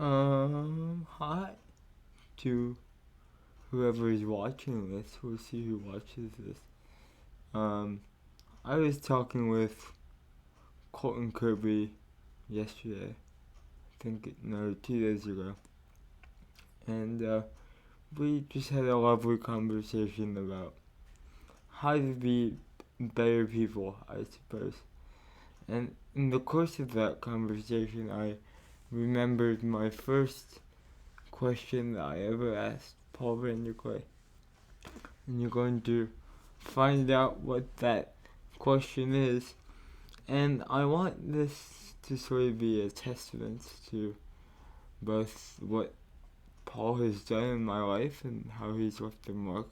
Hi to whoever is watching this. We'll see who watches this. Um, I was talking with Colton Kirby yesterday. I think, no, 2 days ago. And, we just had a lovely conversation about how to be better people, I suppose. And in the course of that conversation, I remembered my first question that I ever asked Paul Vanderklay. And you're going to find out what that question is. And I want this to sort of be a testament to both what Paul has done in my life and how he's left a mark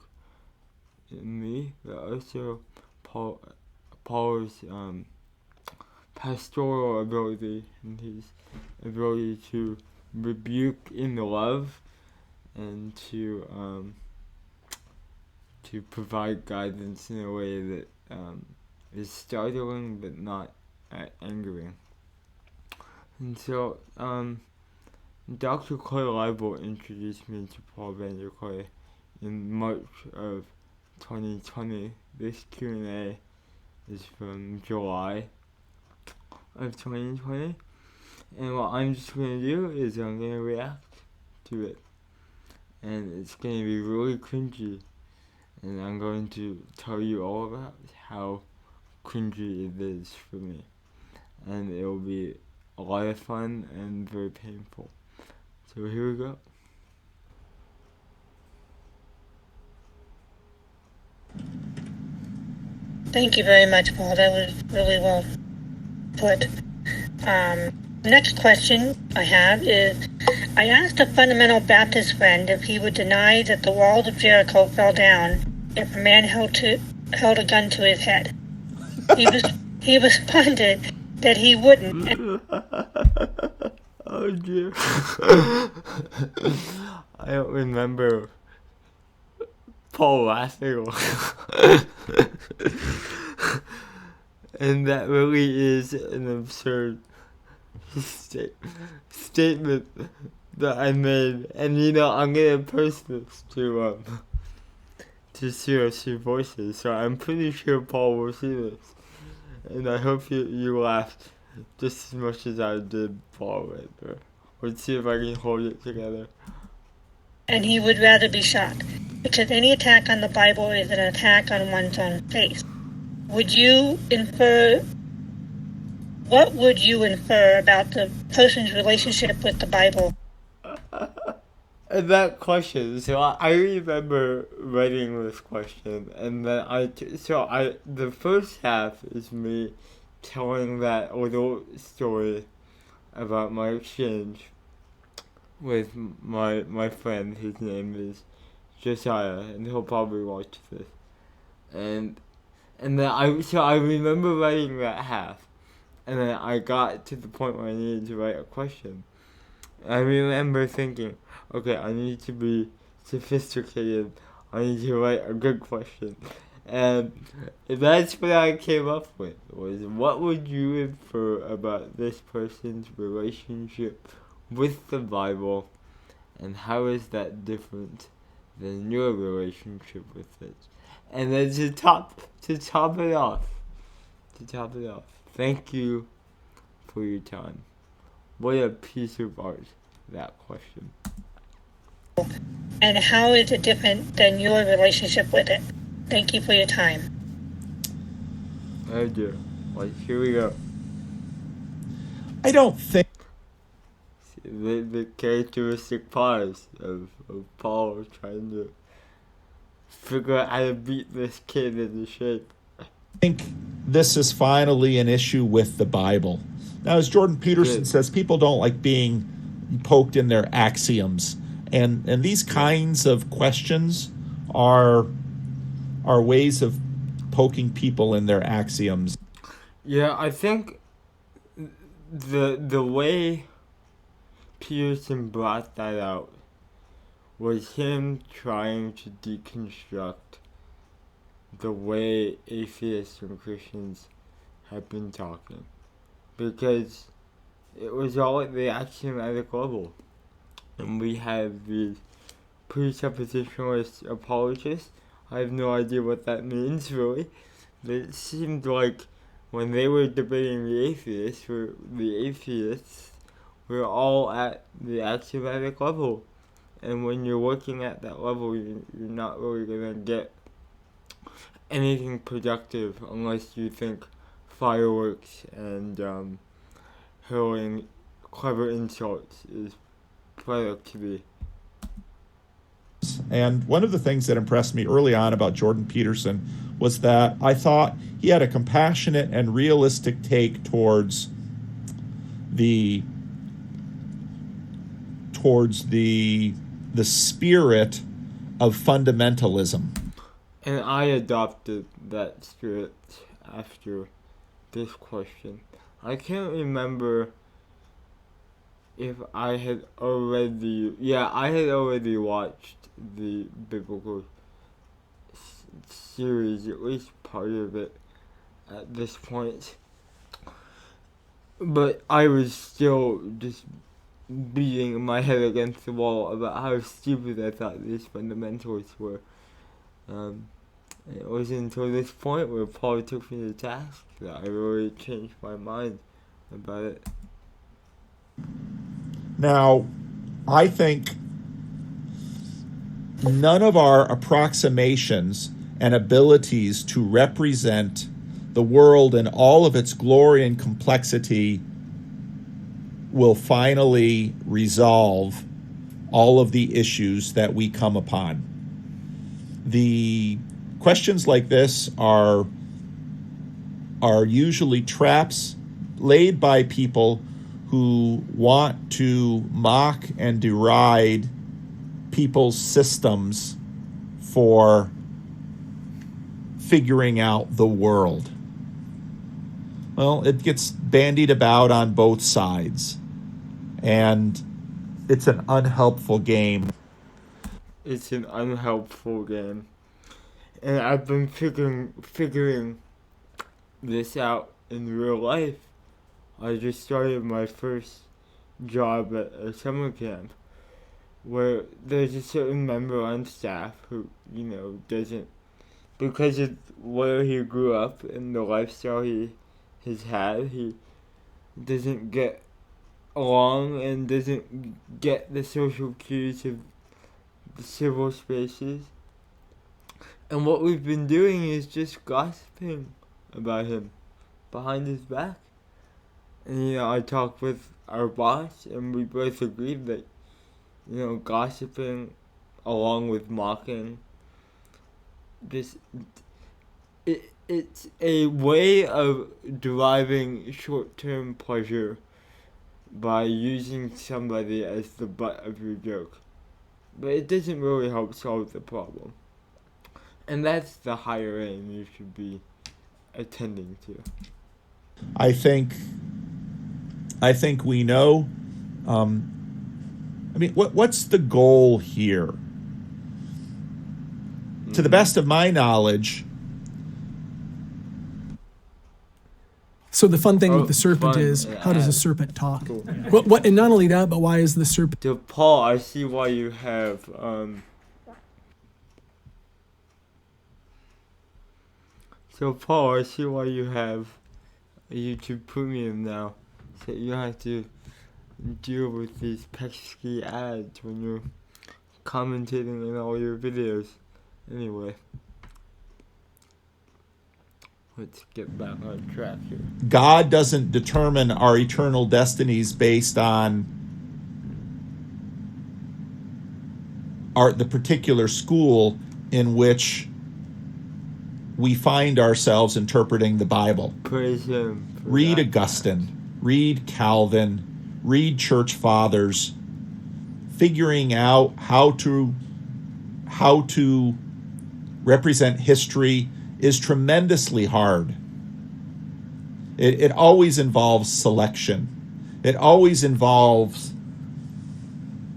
in me, but also Paul's pastoral ability and his ability to rebuke in love and to provide guidance in a way that is startling but not angering. And so, Dr. Clay Leibel introduced me to Paul Vanderklay in March of 2020. This Q&A is from July of 2020. And what I'm just going to do is I'm going to react to it. And it's going to be really cringy. And I'm going to tell you all about how cringy it is for me. And it will be a lot of fun and very painful. So here we go. Thank you very much, Paul. That was really well put. Next question I have is, I asked a fundamental Baptist friend if he would deny that the walls of Jericho fell down if a man held a gun to his head. He responded that he wouldn't. Oh dear. I don't remember Paul laughing. And that really is an absurd statement that I made. And I'm gonna post this to CRC Voices, so I'm pretty sure Paul will see this. And I hope you laughed just as much as I did, Paul, right there. Let's see if I can hold it together. And he would rather be shot, because any attack on the Bible is an attack on one's own faith. What would you infer about the person's relationship with the Bible? And that question, so I remember writing this question, and then the first half is me telling that little story about my exchange with my friend. His name is Josiah, and he'll probably watch this. And then I remember writing that half, and then I got to the point where I needed to write a question. I remember thinking, okay, I need to be sophisticated. I need to write a good question. And that's what I came up with, was what would you infer about this person's relationship with the Bible, and how is that different than your relationship with it? And then to top it off, thank you for your time. What a piece of art, that question. And how is it different than your relationship with it? Thank you for your time. Oh dear. Well, here we go. I don't think The characteristic pause of Paul trying to figure out how to beat this kid into shape. this is finally an issue with the Bible. Now, as Jordan Peterson says, people don't like being poked in their axioms, and these kinds of questions are ways of poking people in their axioms. Yeah, I think the way Peterson brought that out was him trying to deconstruct the way atheists and Christians have been talking, because it was all at the axiomatic level. and we have these presuppositionalist apologists. I have no idea what that means, really, but it seemed like when they were debating the atheists were all at the axiomatic level. And when you're working at that level, you're not really going to get anything productive unless you think fireworks and hurling clever insults is productivity. And one of the things that impressed me early on about Jordan Peterson was that I thought he had a compassionate and realistic take towards the spirit of fundamentalism. And I adopted that spirit after this question. I can't remember if I had already... Yeah, I had already watched the biblical series, at least part of it, at this point. But I was still just beating my head against the wall about how stupid I thought these fundamentalists were. It wasn't until this point where Paul took me to task that I really changed my mind about it. Now, I think none of our approximations and abilities to represent the world in all of its glory and complexity will finally resolve all of the issues that we come upon. The questions like this are usually traps laid by people who want to mock and deride people's systems for figuring out the world. Well, it gets bandied about on both sides, and it's an unhelpful game. It's an unhelpful game. And I've been figuring this out in real life. I just started my first job at a summer camp where there's a certain member on staff who, doesn't, because of where he grew up and the lifestyle he has had, he doesn't get along and doesn't get the social cues of the civil spaces. And what we've been doing is just gossiping about him behind his back. And, I talked with our boss, and we both agreed that, gossiping along with mocking, it's a way of deriving short-term pleasure by using somebody as the butt of your joke. But it doesn't really help solve the problem. And that's the higher aim you should be attending to. I think we know. What's the goal here? To the best of my knowledge. So the fun thing with the serpent is, how does a serpent talk? Cool. What? And not only that, but why is the serpent? So Paul, I see why you have YouTube Premium now, so you don't have to deal with these pesky ads when you're commentating in all your videos. Anyway, let's get back on track here. God doesn't determine our eternal destinies based on the particular school in which we find ourselves interpreting the Bible. Praise Him. Read Augustine, read Calvin, read church fathers. Figuring out how to represent history is tremendously hard. It always involves selection. It always involves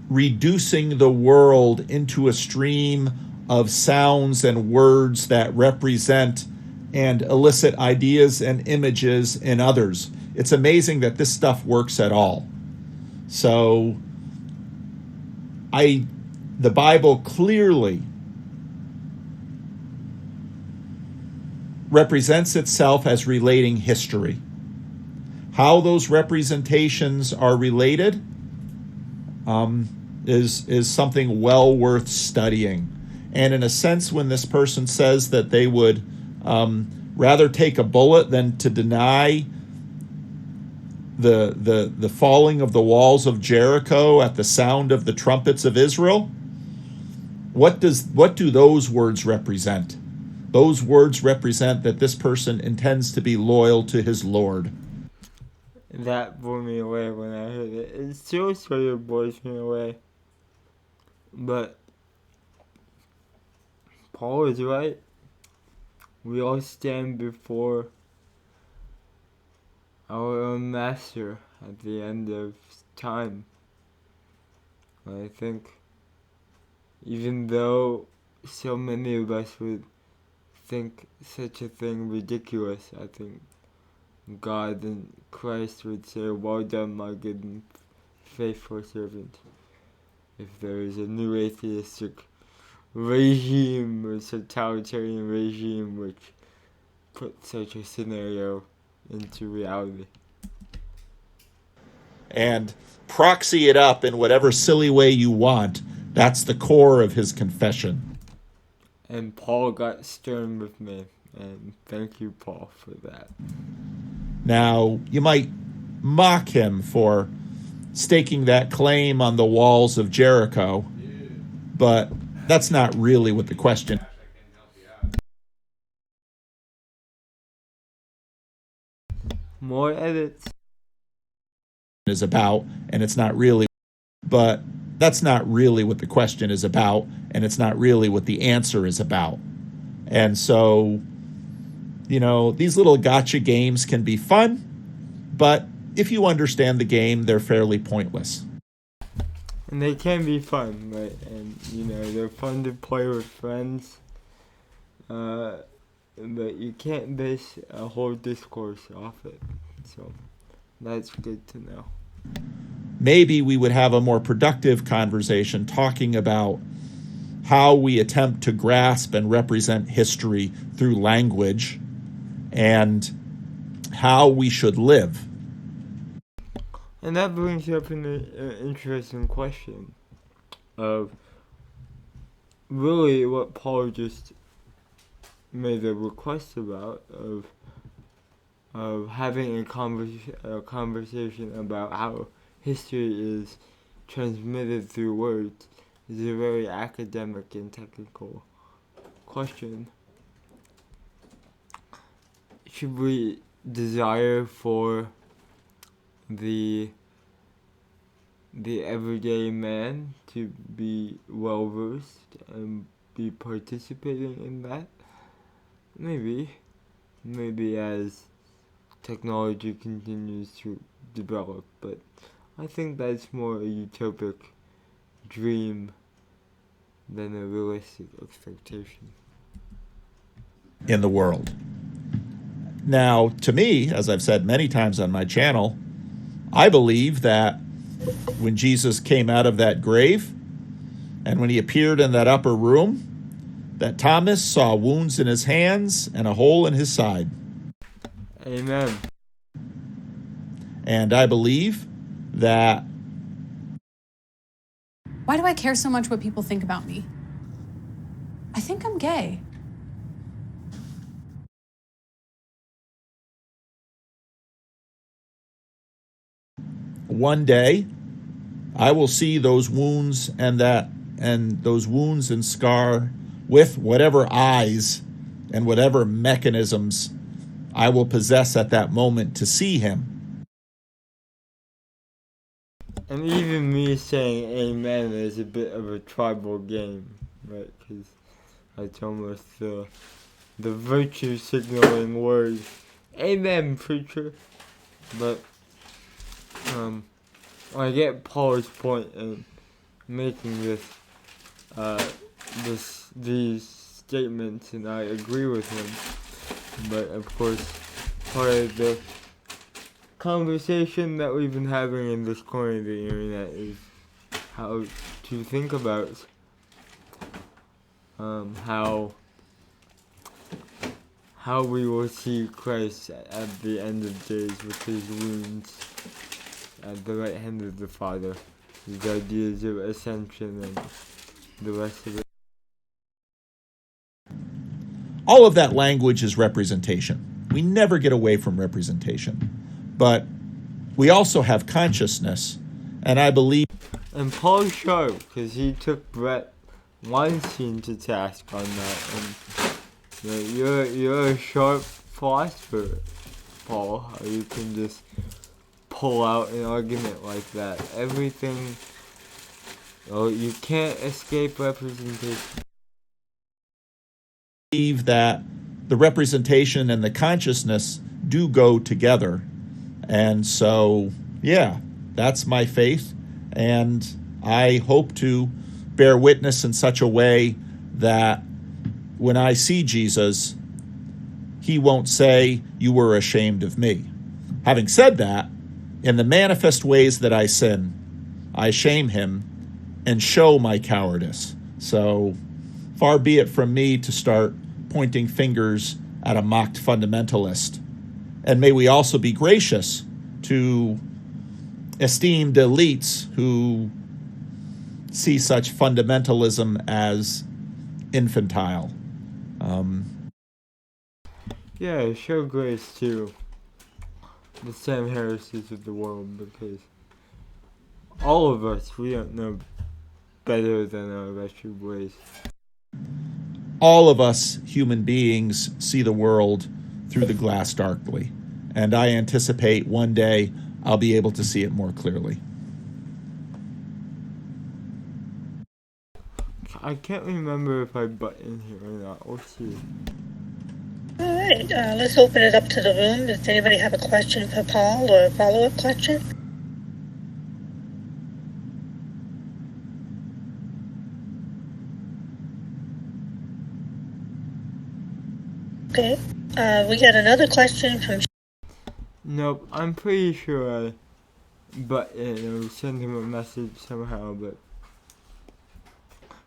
reducing the world into a stream of sounds and words that represent and elicit ideas and images in others. It's amazing that this stuff works at all. So the Bible clearly represents itself as relating history. How those representations are related is something well worth studying. And in a sense, when this person says that they would rather take a bullet than to deny the falling of the walls of Jericho at the sound of the trumpets of Israel, what do those words represent? Those words represent that this person intends to be loyal to his Lord. That blew me away when I heard it. It still sort of blows me away. But Paul is right. We all stand before our own master at the end of time. I think even though so many of us would think such a thing ridiculous, I think God and Christ would say, "Well done, my good and faithful servant." If there is a new atheistic regime or totalitarian regime which puts such a scenario into reality. And proxy it up in whatever silly way you want. That's the core of his confession. And Paul got stern with me, and thank you, Paul, for that. Now, you might mock him for staking that claim on the walls of Jericho, but that's not really what the question More edits is about, and it's not really, but that's not really what the question is about, and it's not really what the answer is about. And so, these little gotcha games can be fun, but if you understand the game, they're fairly pointless. And they can be fun, right? And, they're fun to play with friends. But you can't base a whole discourse off it. So that's good to know. Maybe we would have a more productive conversation talking about how we attempt to grasp and represent history through language and how we should live. And that brings up an interesting question of really what Paul just made a request about, of having a conversation about how history is transmitted through words is a very academic and technical question. Should we desire for the everyday man to be well versed and be participating in that? Maybe as technology continues to develop, but I think that's more a utopic dream than a realistic expectation in the world. Now, to me, as I've said many times on my channel, I believe that when Jesus came out of that grave and when he appeared in that upper room, that Thomas saw wounds in his hands and a hole in his side. Amen. And I believe that... Why do I care so much what people think about me? I think I'm gay. One day, I will see those wounds and those wounds and scar with whatever eyes and whatever mechanisms I will possess at that moment to see him. And even me saying amen is a bit of a tribal game, right? Because it's almost the virtue signaling word, amen, preacher. But I get Paul's point in making these statements, and I agree with him. But of course, part of the conversation that we've been having in this corner of the internet is how to think about how we will see Christ at the end of days with his wounds at the right hand of the Father, his ideas of ascension and the rest of it. All of that language is representation. We never get away from representation. But we also have consciousness, and I believe... And Paul's sharp, because he took Brett Weinstein to task on that, and you're a sharp philosopher, Paul, how you can just pull out an argument like that. Everything, you can't escape representation. I believe that the representation and the consciousness do go together. And so, yeah, that's my faith. And I hope to bear witness in such a way that when I see Jesus, he won't say, "You were ashamed of me." Having said that, in the manifest ways that I sin, I shame him and show my cowardice. So far be it from me to start pointing fingers at a mocked fundamentalist. And may we also be gracious to esteemed elites who see such fundamentalism as infantile. Yeah, show grace to the Sam Harrises of the world, because all of us, we don't know better than our wretched ways. All of us human beings see the world through the glass darkly, and I anticipate one day I'll be able to see it more clearly. I can't remember if I butt in here or not. We'll see. All right, let's open it up to the room. Does anybody have a question for Paul or a follow-up question? Okay, we got another question from... Nope, I'm pretty sure I butt in or send him a message somehow, but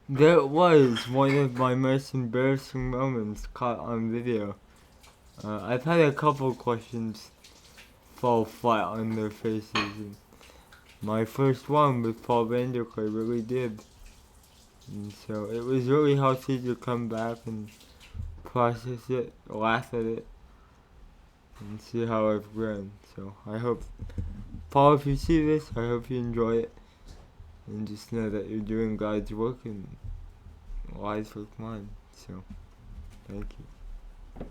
that was one of my most embarrassing moments caught on video. I've had a couple questions fall flat on their faces, and my first one with Paul Vanderklay really did. And so it was really healthy to come back and process it, laugh at it, and see how I've grown. So I hope, Paul, if you see this, I hope you enjoy it. And just know that you're doing God's work and lives like mine. So, thank you.